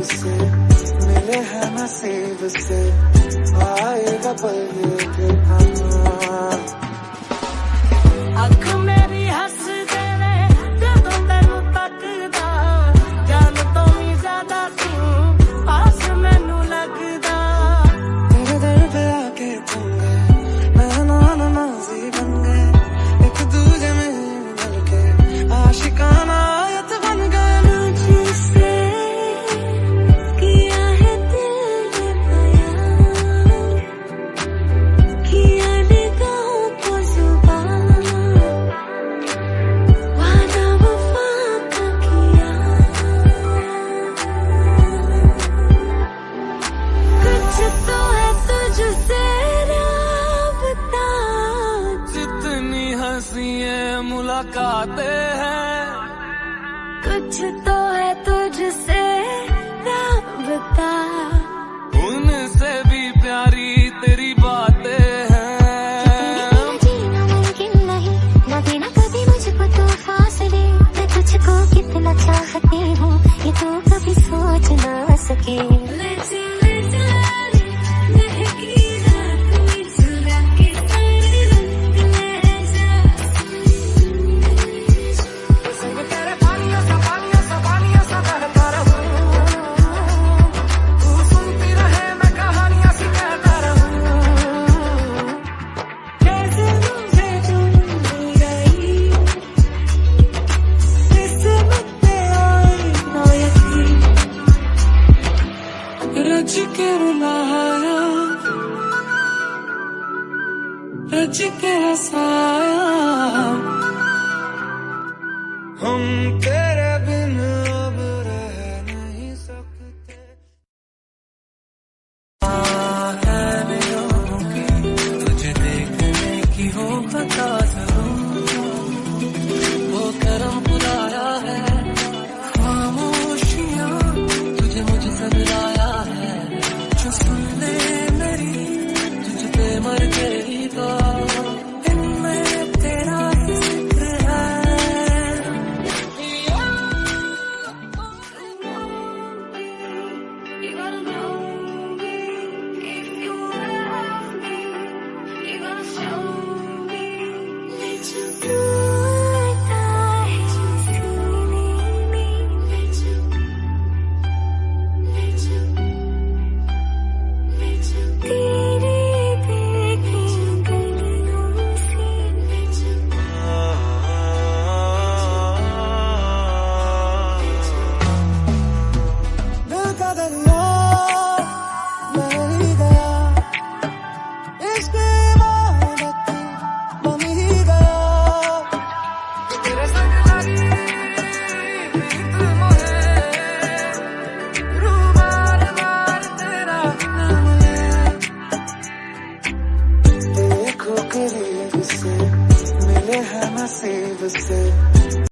मिले हैं नसीब से आएगा पल ये फिर आना। अख मेरी हस देवे जदों तैनू तकदा, जान तो भी ज्यादा तू पास मैनू लगदा। तेरे दर पे आके थम गए, नैना नमाज़ी बन गए, एक दूजे में मिल के आशिकाना आयत बन गए। मुझसे किया है दिल ने बयां, किया निगाहों को जुबान, वादा वफा का किया। कुछ तो है तुझसे राबता, जितनी हंसी मुलाकातें हैं, कुछ तो है तुझसे राबता, उनसे भी प्यारी तेरी बातें हैं। जीना मुमकिन नहीं, न देना कभी मुझको तो फासले। मैं तुझको कितना चाहती हूँ ये तू कभी सोच ना सके। रज के रुलाया, रज के हंसाया।